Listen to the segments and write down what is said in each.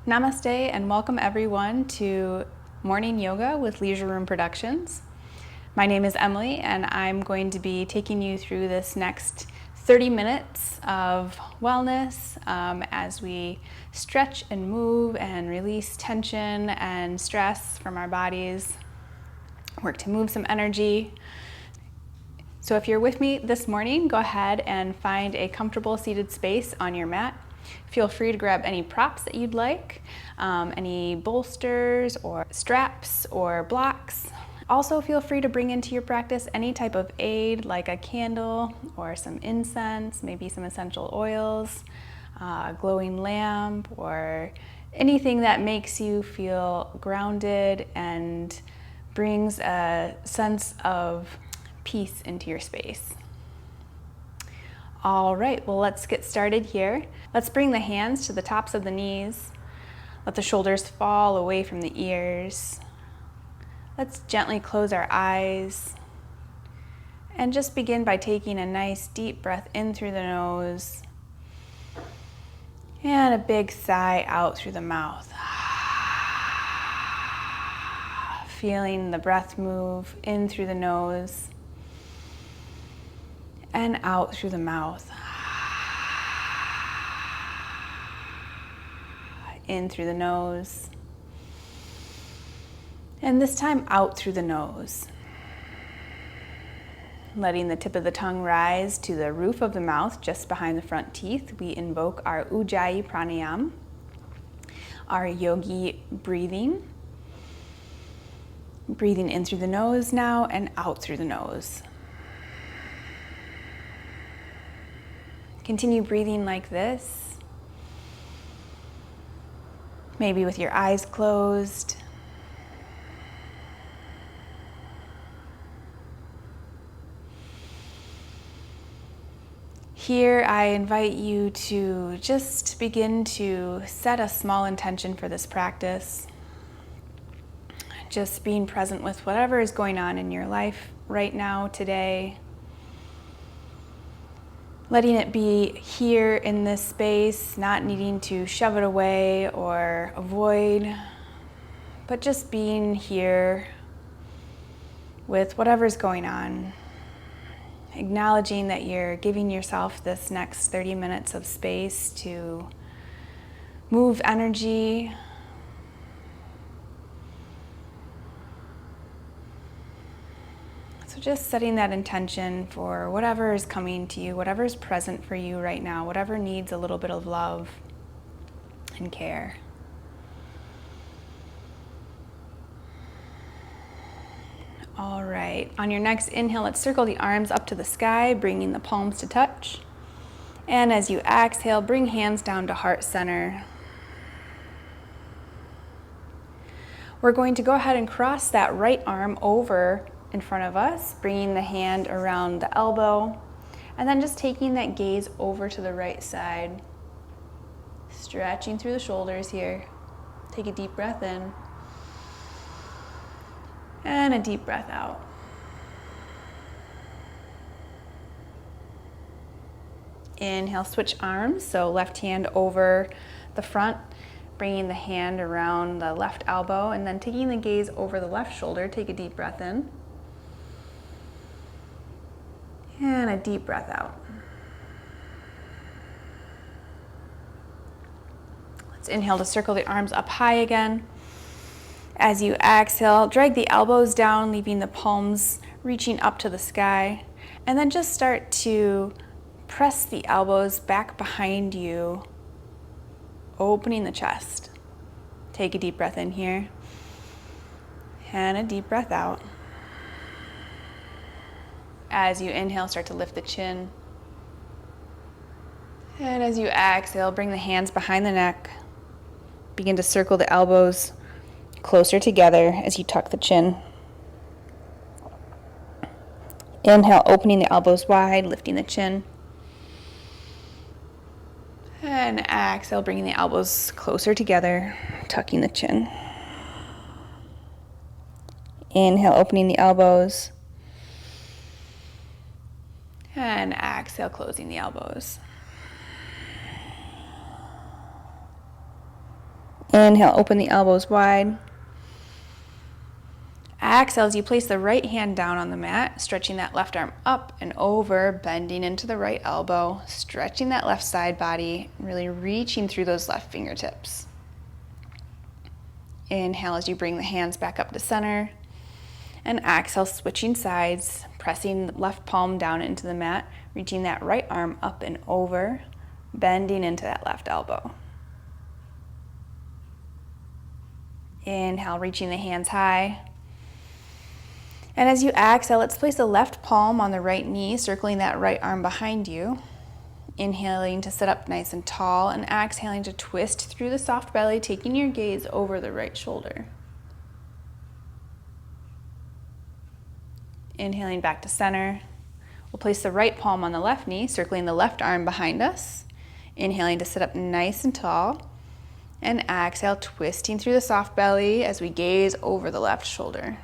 Namaste and welcome everyone to Morning Yoga with Leisure Room Productions. My name is Emily and I'm going to be taking you through this next 30 minutes of wellness as we stretch and move and release tension and stress from our bodies, work to move some energy. So if you're with me this morning, go ahead and find a comfortable seated space on your mat. Feel free to grab any props that you'd like, any bolsters or straps or blocks. Also feel free to bring into your practice any type of aid like a candle or some incense, maybe some essential oils, a glowing lamp, or anything that makes you feel grounded and brings a sense of peace into your space. All right, well, let's get started here. Let's bring the hands to the tops of the knees. Let the shoulders fall away from the ears. Let's gently close our eyes and just begin by taking a nice deep breath in through the nose and a big sigh out through the mouth. Feeling the breath move in through the nose and out through the mouth. In through the nose. And this time out through the nose. Letting the tip of the tongue rise to the roof of the mouth just behind the front teeth, we invoke our Ujjayi Pranayama, our yogi breathing. Breathing in through the nose now and out through the nose. Continue breathing like this, maybe with your eyes closed. Here, I invite you to just begin to set a small intention for this practice. Just being present with whatever is going on in your life right now, today. Letting it be here in this space, not needing to shove it away or avoid, but just being here with whatever's going on. Acknowledging that you're giving yourself this next 30 minutes of space to move energy, so just setting that intention for whatever is coming to you, whatever is present for you right now, whatever needs a little bit of love and care. All right, on your next inhale, let's circle the arms up to the sky, bringing the palms to touch. And as you exhale, bring hands down to heart center. We're going to go ahead and cross that right arm over in front of us, bringing the hand around the elbow, and then just taking that gaze over to the right side. Stretching through the shoulders here. Take a deep breath in. And a deep breath out. Inhale, switch arms. So left hand over the front, bringing the hand around the left elbow, and then taking the gaze over the left shoulder. Take a deep breath in. And a deep breath out. Let's inhale to circle the arms up high again. As you exhale, drag the elbows down, leaving the palms reaching up to the sky. And then just start to press the elbows back behind you, opening the chest. Take a deep breath in here. And a deep breath out. As you inhale, start to lift the chin. And as you exhale, bring the hands behind the neck. Begin to circle the elbows closer together as you tuck the chin. Inhale, opening the elbows wide, lifting the chin. And exhale, bringing the elbows closer together, tucking the chin. Inhale, opening the elbows. And exhale, closing the elbows. Inhale, open the elbows wide. Exhale as you place the right hand down on the mat, stretching that left arm up and over, bending into the right elbow, stretching that left side body, really reaching through those left fingertips. Inhale as you bring the hands back up to center, and exhale, switching sides, pressing the left palm down into the mat, reaching that right arm up and over, bending into that left elbow. Inhale, reaching the hands high. And as you exhale, let's place the left palm on the right knee, circling that right arm behind you. Inhaling to sit up nice and tall, and exhaling to twist through the soft belly, taking your gaze over the right shoulder. Inhaling back to center. We'll place the right palm on the left knee, circling the left arm behind us. Inhaling to sit up nice and tall. And exhale, twisting through the soft belly as we gaze over the left shoulder.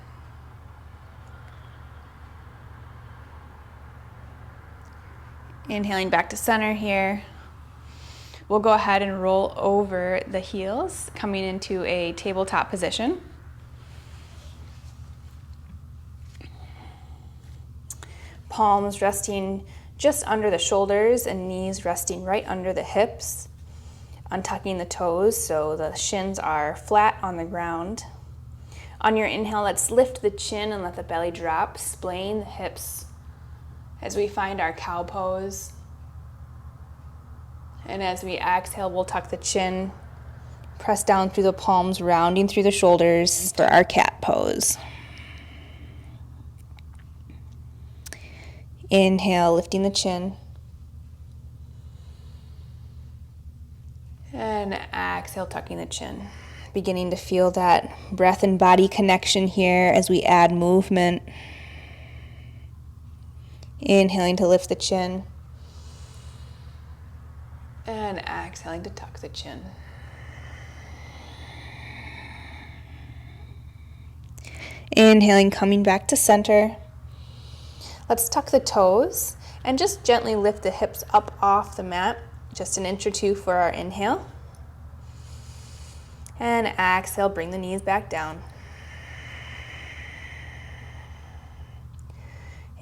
Inhaling back to center here. We'll go ahead and roll over the heels, coming into a tabletop position. Palms resting just under the shoulders and knees resting right under the hips. Untucking the toes so the shins are flat on the ground. On your inhale, let's lift the chin and let the belly drop, splaying the hips as we find our cow pose. And as we exhale, we'll tuck the chin, press down through the palms, rounding through the shoulders for our cat pose. Inhale, lifting the chin. And exhale, tucking the chin. Beginning to feel that breath and body connection here as we add movement. Inhaling to lift the chin. And exhaling to tuck the chin. Inhaling, coming back to center. Let's tuck the toes and just gently lift the hips up off the mat. Just an inch or two for our inhale. And exhale, bring the knees back down.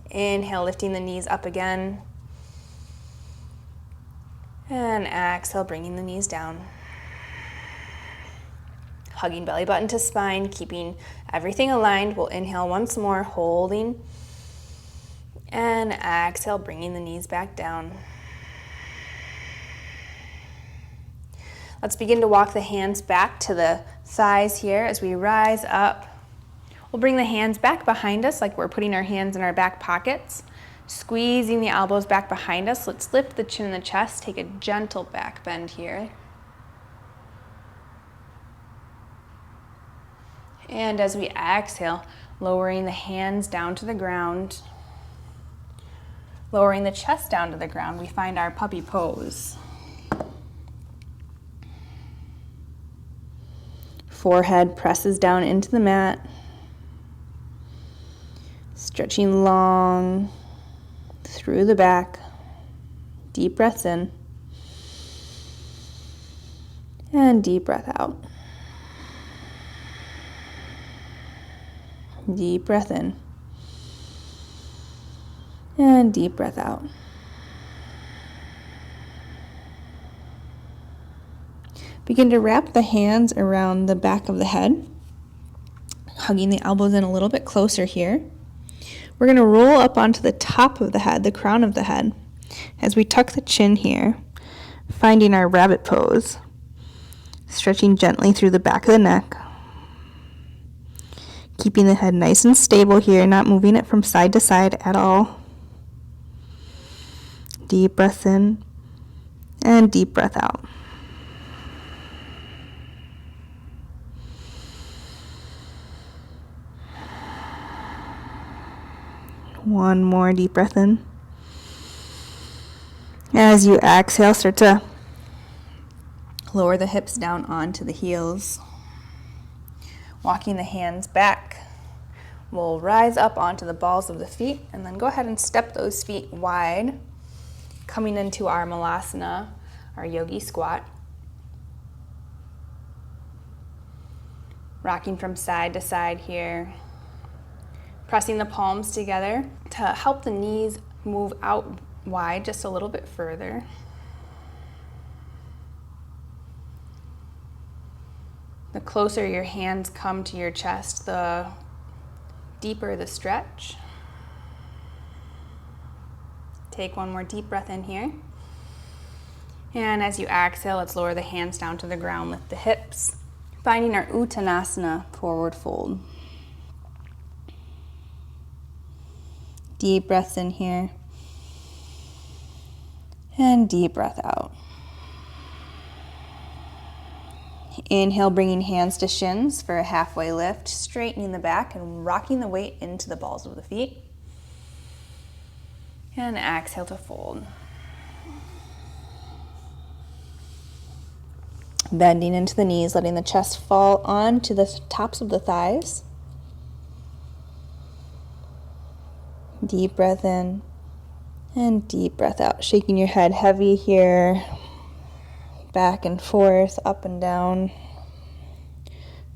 Inhale, lifting the knees up again. And exhale, bringing the knees down. Hugging belly button to spine, keeping everything aligned. We'll inhale once more, holding. And exhale, bringing the knees back down. Let's begin to walk the hands back to the thighs here as we rise up. We'll bring the hands back behind us like we're putting our hands in our back pockets, squeezing the elbows back behind us. Let's lift the chin and the chest, take a gentle back bend here. And as we exhale, lowering the hands down to the ground, lowering the chest down to the ground, we find our puppy pose. Forehead presses down into the mat. Stretching long through the back. Deep breaths in. And deep breath out. Deep breath in. And deep breath out. Begin to wrap the hands around the back of the head, hugging the elbows in a little bit closer here. We're going to roll up onto the top of the head, the crown of the head, as we tuck the chin here, finding our rabbit pose, stretching gently through the back of the neck, keeping the head nice and stable here, not moving it from side to side at all. Deep breath in and deep breath out. One more deep breath in. As you exhale, start to lower the hips down onto the heels. Walking the hands back. We'll rise up onto the balls of the feet and then go ahead and step those feet wide, coming into our Malasana, our yogi squat. rocking from side to side here. Pressing the palms together to help the knees move out wide just a little bit further. The closer your hands come to your chest, the deeper the stretch. Take one more deep breath in here. And as you exhale, let's lower the hands down to the ground, lift the hips, finding our Uttanasana, forward fold. Deep breaths in here. And deep breath out. Inhale, bringing hands to shins for a halfway lift, straightening the back and rocking the weight into the balls of the feet. And exhale to fold. Bending into the knees, letting the chest fall onto the tops of the thighs. Deep breath in and deep breath out. Shaking your head heavy here. Back and forth, up and down.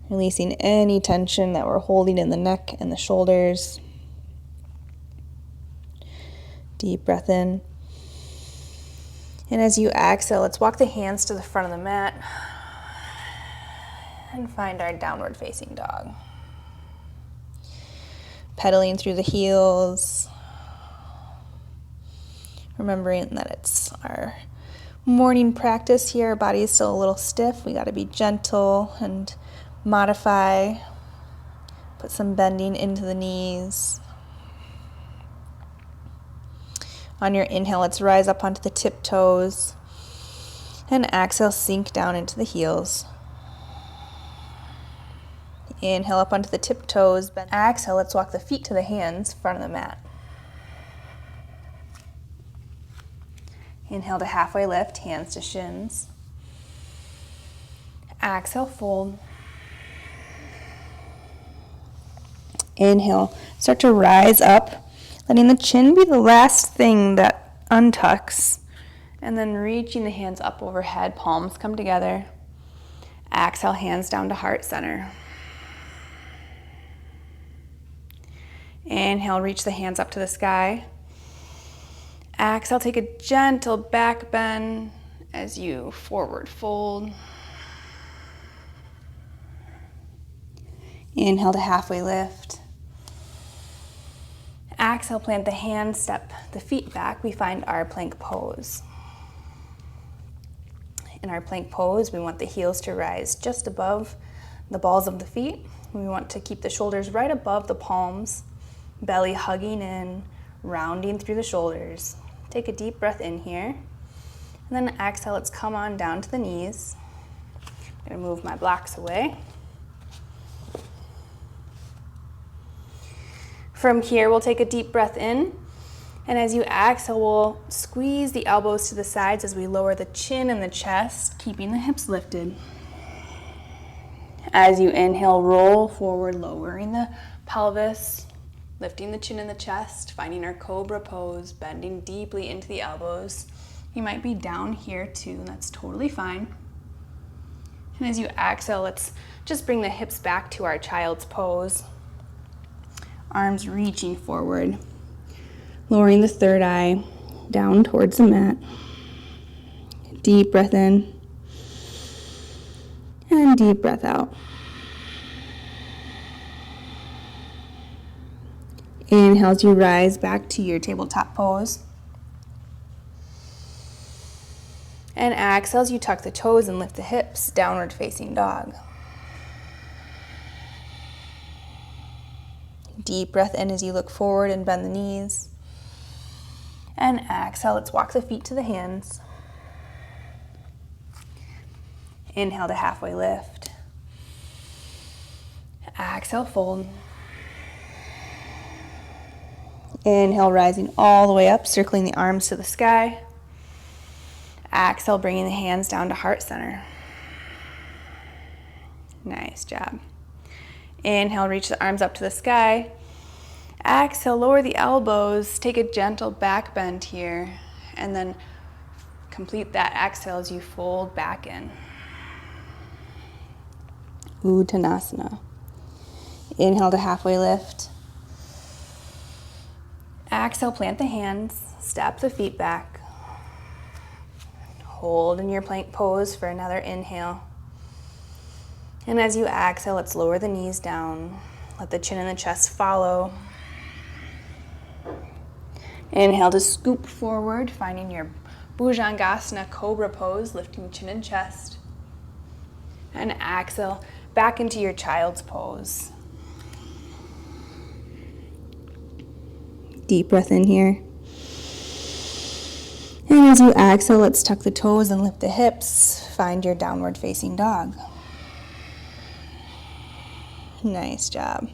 Releasing any tension that we're holding in the neck and the shoulders. Deep breath in. And as you exhale, let's walk the hands to the front of the mat and find our downward facing dog. Pedaling through the heels. Remembering that it's our morning practice here. Our body is still a little stiff. We got to be gentle and modify. Put some bending into the knees. On your inhale, let's rise up onto the tiptoes. And exhale, sink down into the heels. Inhale up onto the tiptoes. Bend. Exhale, let's walk the feet to the hands, front of the mat. Inhale to halfway lift, hands to shins. Exhale, fold. Inhale, start to rise up, letting the chin be the last thing that untucks. And then reaching the hands up overhead, palms come together. Exhale, hands down to heart center. Inhale, reach the hands up to the sky. Exhale, take a gentle back bend as you forward fold. Inhale to halfway lift. Exhale, plant the hands, step the feet back. We find our plank pose. In our plank pose, we want the heels to rise just above the balls of the feet. We want to keep the shoulders right above the palms, belly hugging in, rounding through the shoulders. Take a deep breath in here. And then exhale, let's come on down to the knees. I'm going to move my blocks away. From here, we'll take a deep breath in. And as you exhale, we'll squeeze the elbows to the sides as we lower the chin and the chest, keeping the hips lifted. As you inhale, roll forward, lowering the pelvis, lifting the chin and the chest, finding our cobra pose, bending deeply into the elbows. You might be down here too, and that's totally fine. And as you exhale, let's just bring the hips back to our child's pose. Arms reaching forward, lowering the third eye down towards the mat. Deep breath in and deep breath out. Inhale as you rise back to your tabletop pose. And exhale as you tuck the toes and lift the hips, downward facing dog. Deep breath in as you look forward and bend the knees. And exhale, let's walk the feet to the hands. Inhale to halfway lift. Exhale, fold. Inhale, rising all the way up, circling the arms to the sky. Exhale, bringing the hands down to heart center. Nice job. Inhale, reach the arms up to the sky. Exhale, lower the elbows. Take a gentle back bend here. And then complete that exhale as you fold back in. Uttanasana. Inhale to halfway lift. Exhale, plant the hands, step the feet back. Hold in your plank pose for another inhale. And as you exhale, let's lower the knees down. Let the chin and the chest follow. Inhale to scoop forward, finding your Bhujangasana Cobra pose, lifting chin and chest. And exhale, back into your child's pose. Deep breath in here. And as you exhale, let's tuck the toes and lift the hips. Find your downward facing dog. Nice job.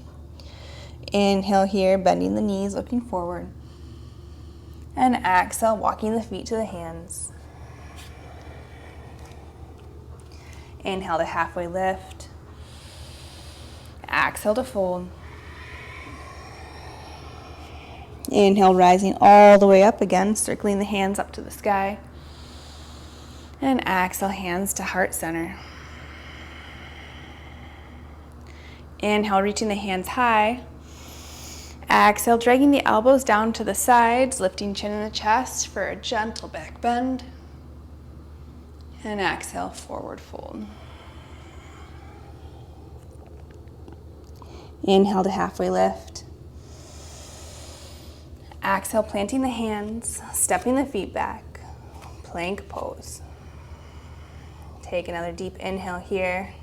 Inhale here, bending the knees, looking forward. And exhale, walking the feet to the hands. Inhale to halfway lift. Exhale to fold. Inhale, rising all the way up again, circling the hands up to the sky. And exhale, hands to heart center. Inhale, reaching the hands high. Exhale, dragging the elbows down to the sides, lifting chin in the chest for a gentle back bend. And exhale, forward fold. Inhale to halfway lift. Exhale, planting the hands, stepping the feet back, plank pose. Take another deep inhale here.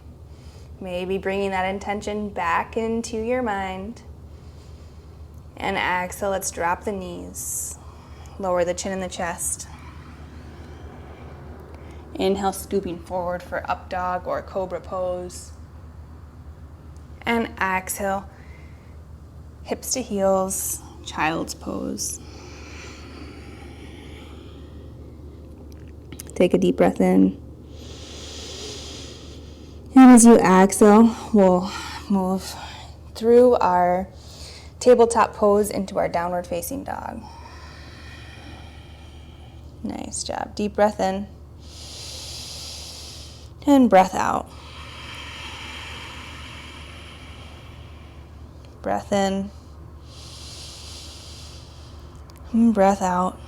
Maybe bringing that intention back into your mind. And exhale, let's drop the knees. Lower the chin in the chest. Inhale, scooping forward for up dog or cobra pose. And exhale, hips to heels, child's pose. Take a deep breath in. And as you exhale, we'll move through our tabletop pose into our downward facing dog. Nice job. Deep breath in. And breath out. Breath in. And breath out.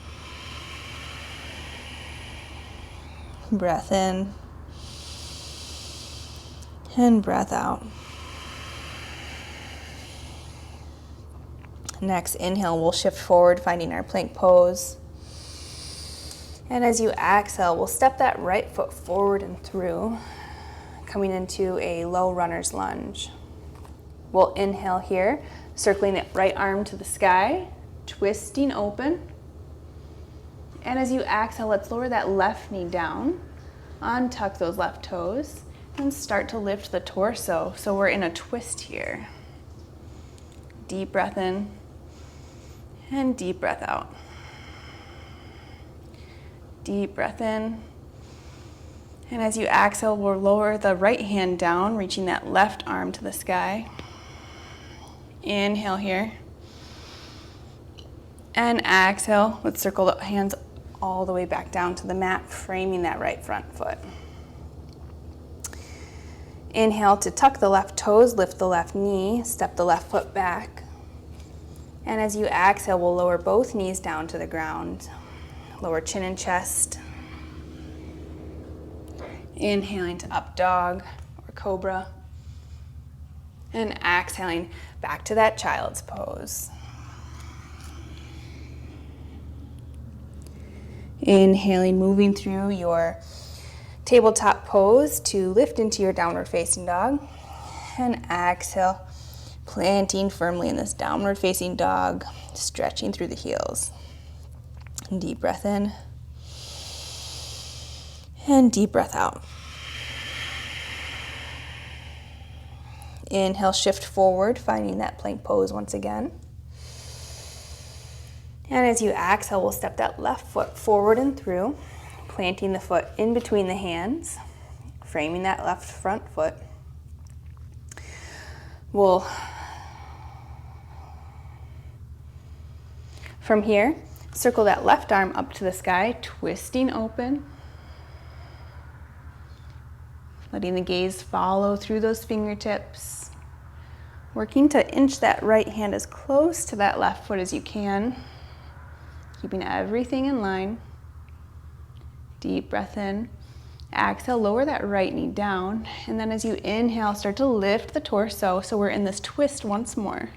Breath in. And breath out. Next inhale, we'll shift forward, finding our plank pose. And as you exhale, we'll step that right foot forward and through, coming into a low runner's lunge. We'll inhale here, circling the right arm to the sky, twisting open. And as you exhale, let's lower that left knee down, untuck those left toes, and start to lift the torso. So we're in a twist here. Deep breath in, and deep breath out. Deep breath in. And as you exhale, we'll lower the right hand down, reaching that left arm to the sky. Inhale here. And exhale, let's circle the hands all the way back down to the mat, framing that right front foot. Inhale to tuck the left toes, lift the left knee, step the left foot back. And as you exhale, we'll lower both knees down to the ground. Lower chin and chest. Inhaling to up dog or cobra. And exhaling back to that child's pose. Inhaling, moving through your tabletop pose to lift into your downward facing dog. And exhale, planting firmly in this downward facing dog, stretching through the heels. Deep breath in. And deep breath out. Inhale, shift forward, finding that plank pose once again. And as you exhale, we'll step that left foot forward and through, planting the foot in between the hands, framing that left front foot. We'll, from here, circle that left arm up to the sky, twisting open. letting the gaze follow through those fingertips, working to inch that right hand as close to that left foot as you can, keeping everything in line. Deep breath in. Exhale, lower that right knee down, and then as you inhale, start to lift the torso, so we're in this twist once more.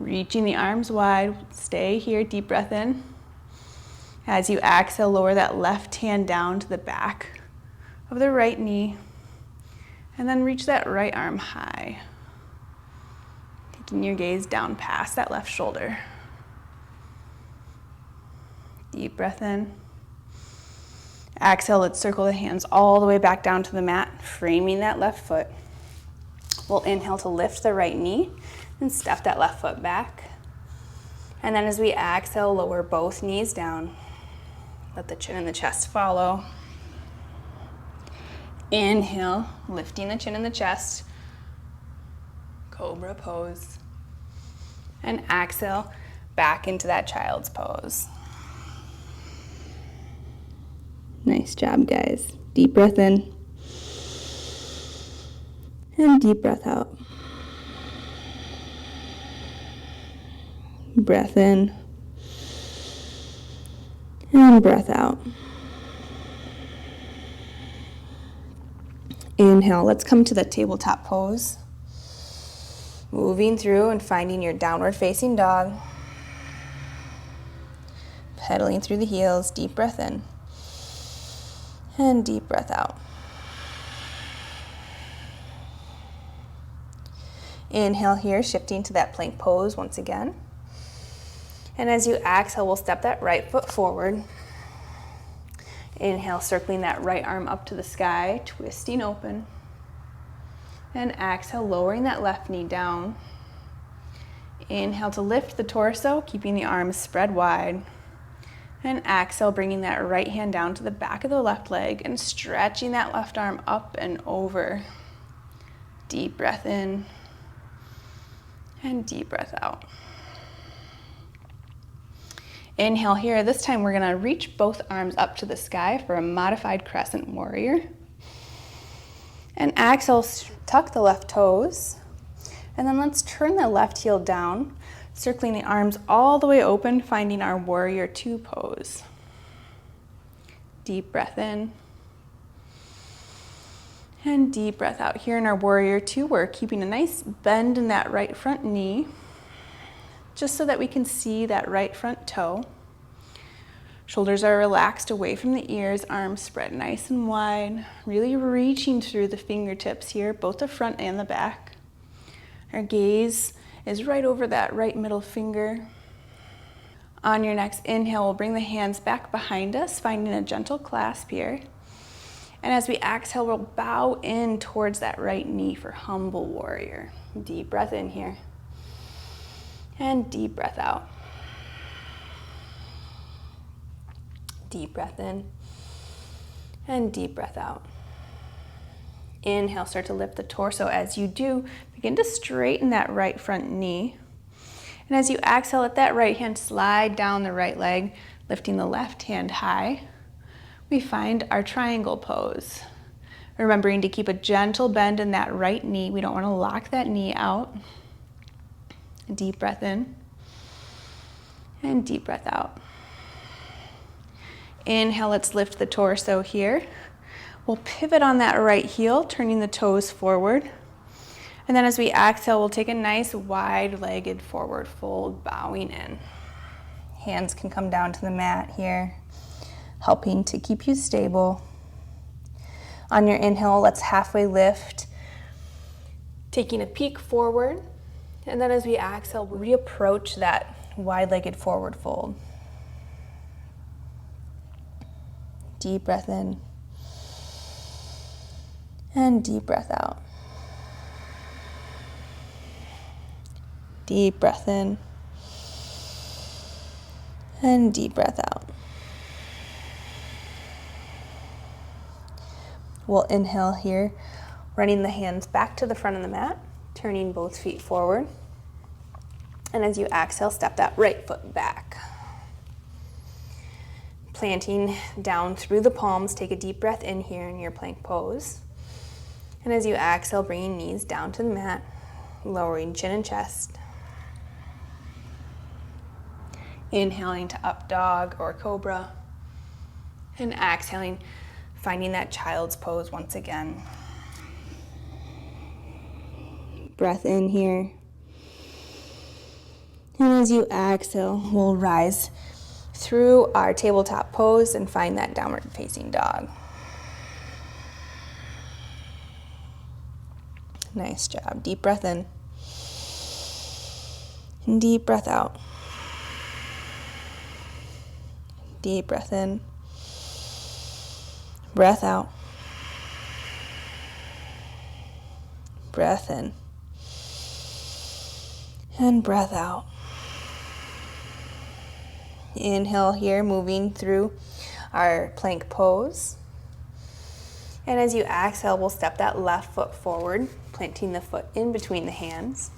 Reaching the arms wide, stay here, deep breath in. As you exhale, lower that left hand down to the back of the right knee, and then reach that right arm high, taking your gaze down past that left shoulder. Deep breath in. Exhale, let's circle the hands all the way back down to the mat, framing that left foot. We'll inhale to lift the right knee and step that left foot back. And then as we exhale, lower both knees down. Let the chin and the chest follow. Inhale, lifting the chin and the chest. Cobra pose. And exhale, back into that child's pose. Nice job, guys. Deep breath in. And deep breath out. Breath in. And breath out. Inhale, let's come to the tabletop pose. Moving through and finding your downward facing dog. Pedaling through the heels, deep breath in. And deep breath out. Inhale here, shifting to that plank pose once again. And as you exhale, we'll step that right foot forward. Inhale, circling that right arm up to the sky, twisting open. And exhale, lowering that left knee down. Inhale to lift the torso, keeping the arms spread wide. And exhale, bringing that right hand down to the back of the left leg and stretching that left arm up and over. Deep breath in and deep breath out. Inhale here. This time we're going to reach both arms up to the sky for a modified crescent warrior. And exhale, tuck the left toes. And then let's turn the left heel down, circling the arms all the way open, finding our warrior two pose. Deep breath in. And deep breath out. Here in our warrior two, we're keeping a nice bend in that right front knee, just so that we can see that right front toe. Shoulders are relaxed away from the ears, arms spread nice and wide, really reaching through the fingertips here, both the front and the back. Our gaze is right over that right middle finger. On your next inhale, we'll bring the hands back behind us, finding a gentle clasp here. And as we exhale, we'll bow in towards that right knee for humble warrior. Deep breath in here. And deep breath out. Deep breath in. And deep breath out. Inhale, start to lift the torso. As you do, begin to straighten that right front knee. And as you exhale, let that right hand slide down the right leg, lifting the left hand high. We find our triangle pose. Remembering to keep a gentle bend in that right knee. We don't want to lock that knee out. Deep breath in. And deep breath out. Inhale, let's lift the torso here. We'll pivot on that right heel, turning the toes forward. And then as we exhale, we'll take a nice wide-legged forward fold, bowing in. Hands can come down to the mat here, helping to keep you stable. On your inhale, let's halfway lift, taking a peek forward. And then as we exhale, we'll reapproach that wide-legged forward fold. Deep breath in. And deep breath out. Deep breath in. And deep breath out. We'll inhale here, running the hands back to the front of the mat, turning both feet forward. And as you exhale, step that right foot back. Planting down through the palms, take a deep breath in here in your plank pose. And as you exhale, bringing knees down to the mat, lowering chin and chest. Inhaling to up dog or cobra. And exhaling, finding that child's pose once again. Breath in here. And as you exhale, we'll rise through our tabletop pose and find that downward facing dog. Nice job. Deep breath in. And deep breath out. Deep breath in. Breath out. Breath in. And breath out. Inhale here, moving through our plank pose. And as you exhale, we'll step that left foot forward, planting the foot in between the hands.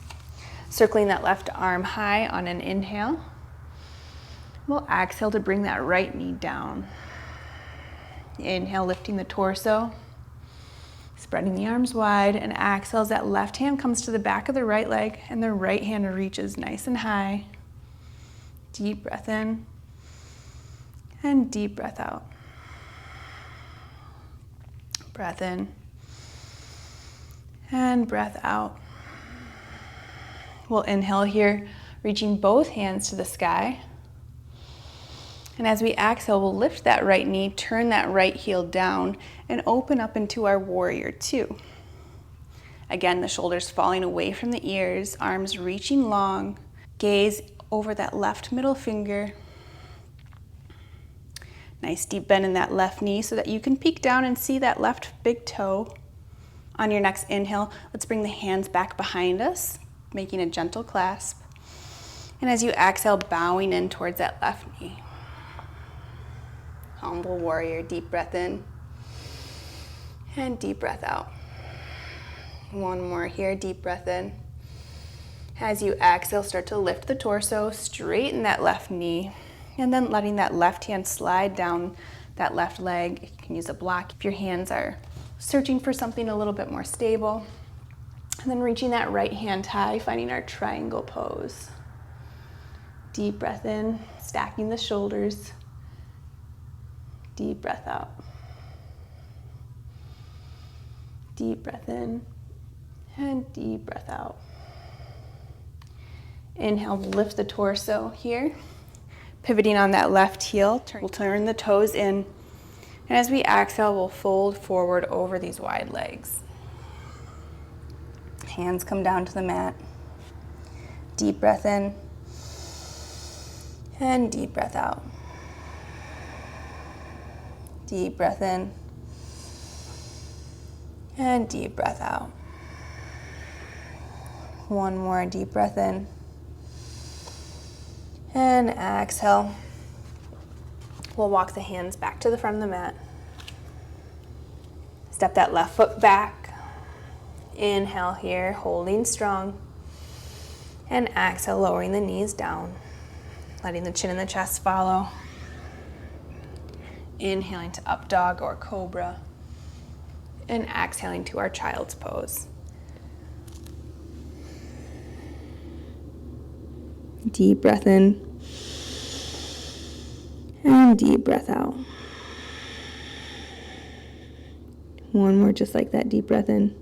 Circling that left arm high on an inhale. We'll exhale to bring that right knee down. Inhale, lifting the torso. Spreading the arms wide, and exhale as that left hand comes to the back of the right leg and the right hand reaches nice and high. Deep breath in and deep breath out. Breath in and breath out. We'll inhale here, reaching both hands to the sky. And as we exhale, we'll lift that right knee, turn that right heel down, and open up into our warrior two. Again, the shoulders falling away from the ears, arms reaching long, gaze over that left middle finger. Nice deep bend in that left knee so that you can peek down and see that left big toe. On your next inhale, let's bring the hands back behind us, making a gentle clasp. And as you exhale, bowing in towards that left knee. Humble warrior, deep breath in and deep breath out. One more here, deep breath in. As you exhale, start to lift the torso, straighten that left knee, and then letting that left hand slide down that left leg. You can use a block if your hands are searching for something a little bit more stable. And then reaching that right hand high, finding our triangle pose. Deep breath in, stacking the shoulders. Deep breath out. Deep breath in and deep breath out. Inhale, lift the torso here. Pivoting on that left heel, we'll turn the toes in. And as we exhale, we'll fold forward over these wide legs. Hands come down to the mat. Deep breath in and deep breath out. Deep breath in and deep breath out. One more deep breath in and exhale. We'll walk the hands back to the front of the mat. Step that left foot back. Inhale here, holding strong. And exhale, lowering the knees down, letting the chin and the chest follow. Inhaling to up dog or cobra. And exhaling to our child's pose. Deep breath in. And deep breath out. One more just like that, deep breath in.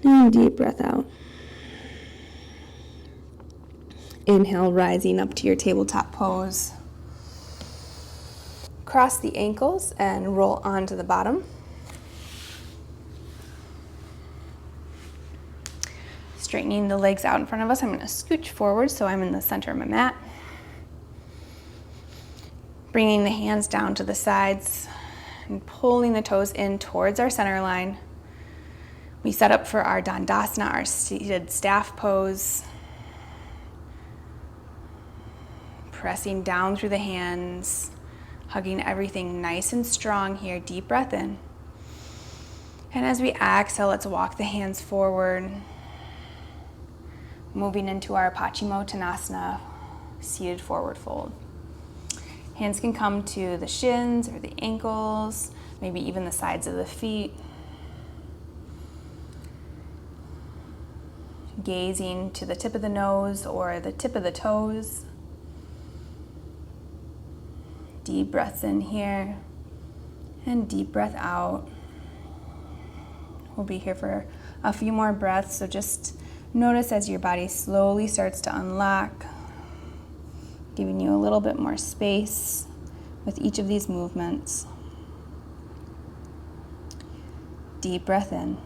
And deep breath out. Inhale, rising up to your tabletop pose. Cross the ankles and roll onto the bottom. Straightening the legs out in front of us, I'm going to scooch forward so I'm in the center of my mat. Bringing the hands down to the sides and pulling the toes in towards our center line. We set up for our Dandasana, our seated staff pose. Pressing down through the hands, hugging everything nice and strong here. Deep breath in. And as we exhale, let's walk the hands forward. Moving into our Paschimottanasana, seated forward fold. Hands can come to the shins or the ankles, maybe even the sides of the feet. Gazing to the tip of the nose or the tip of the toes. Deep breaths in here and deep breath out. We'll be here for a few more breaths, so just notice as your body slowly starts to unlock, giving you a little bit more space with each of these movements. Deep breath in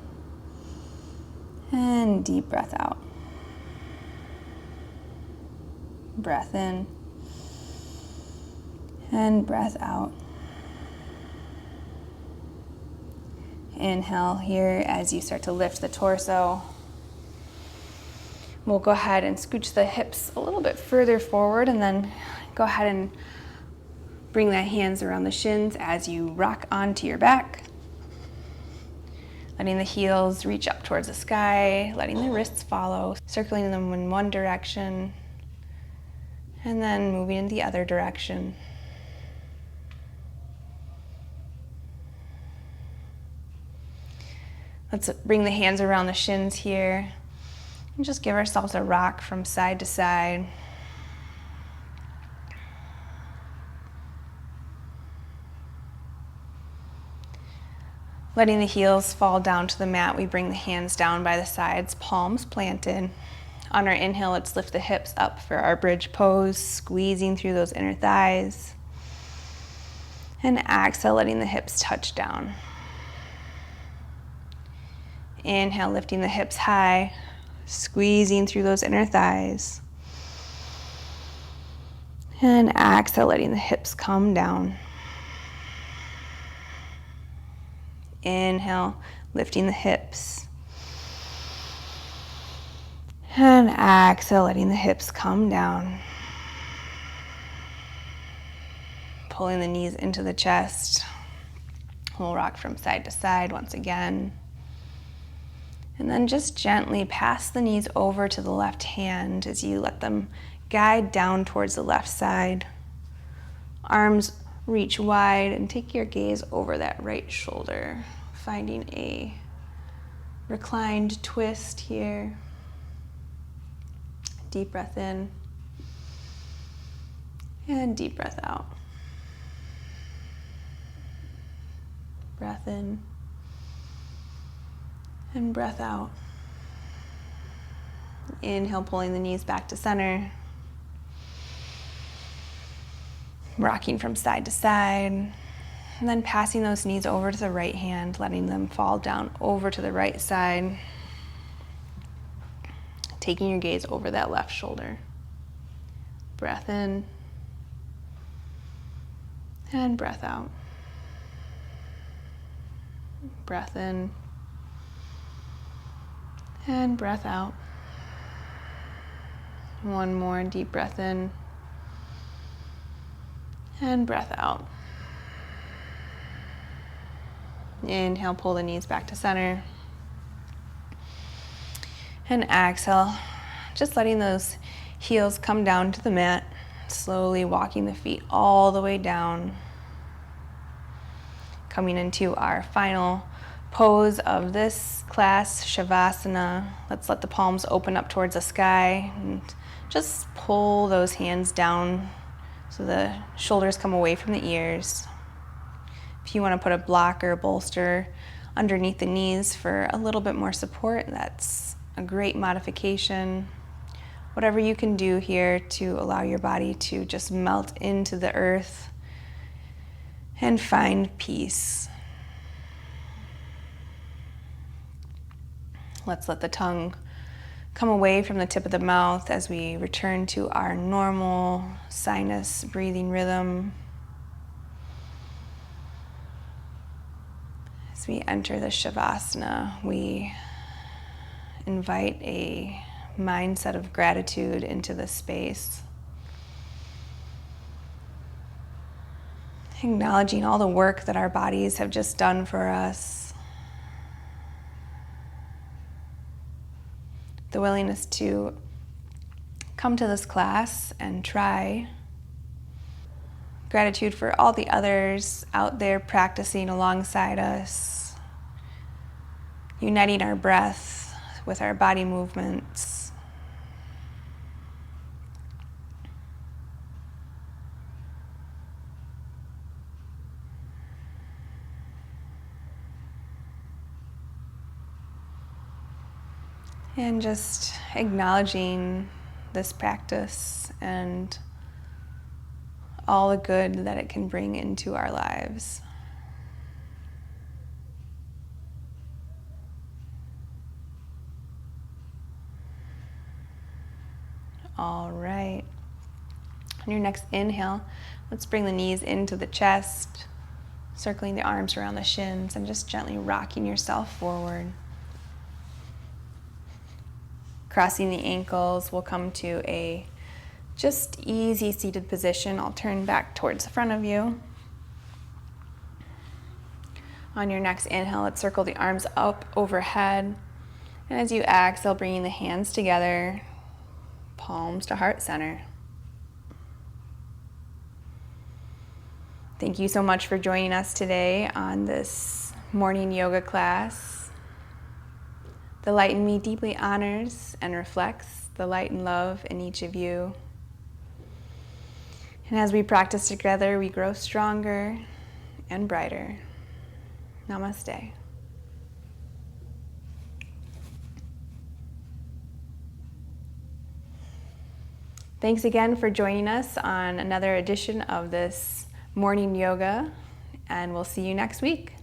and deep breath out. Breath in and breath out. Inhale here as you start to lift the torso. We'll go ahead and scooch the hips a little bit further forward and then go ahead and bring the hands around the shins as you rock onto your back. Letting the heels reach up towards the sky, letting the wrists follow, circling them in one direction, and then moving in the other direction. Let's bring the hands around the shins here and just give ourselves a rock from side to side. Letting the heels fall down to the mat, we bring the hands down by the sides, palms planted. On our inhale, let's lift the hips up for our bridge pose, squeezing through those inner thighs. And exhale, letting the hips touch down. Inhale, lifting the hips high, squeezing through those inner thighs. And exhale, letting the hips come down. Inhale, lifting the hips. And exhale, letting the hips come down. Pulling the knees into the chest. We'll rock from side to side once again. And then just gently pass the knees over to the left hand as you let them guide down towards the left side. Arms reach wide and take your gaze over that right shoulder, finding a reclined twist here. Deep breath in and deep breath out. Breath in and breath out. Inhale, pulling the knees back to center. Rocking from side to side. And then passing those knees over to the right hand, letting them fall down over to the right side. Taking your gaze over that left shoulder. Breath in and breath out. Breath in and breath out. One more deep breath in and breath out. Inhale, pull the knees back to center. And exhale, just letting those heels come down to the mat, slowly walking the feet all the way down. Coming into our final pose of this class, Shavasana. Let's let the palms open up towards the sky and just pull those hands down so the shoulders come away from the ears. If you want to put a block or a bolster underneath the knees for a little bit more support, that's a great modification. Whatever you can do here to allow your body to just melt into the earth and find peace. Let's let the tongue come away from the tip of the mouth as we return to our normal sinus breathing rhythm. As we enter the Shavasana, we invite a mindset of gratitude into the space. Acknowledging all the work that our bodies have just done for us. The willingness to come to this class and try. Gratitude for all the others out there practicing alongside us, uniting our breath with our body movements. And just acknowledging this practice and all the good that it can bring into our lives. All right. On your next inhale, let's bring the knees into the chest, circling the arms around the shins and just gently rocking yourself forward. Crossing the ankles, we'll come to a just easy seated position. I'll turn back towards the front of you. On your next inhale, let's circle the arms up overhead. And as you exhale, bringing the hands together, palms to heart center. Thank you so much for joining us today on this morning yoga class. The light in me deeply honors and reflects the light and love in each of you. And as we practice together, we grow stronger and brighter. Namaste. Thanks again for joining us on another edition of this morning yoga, and we'll see you next week.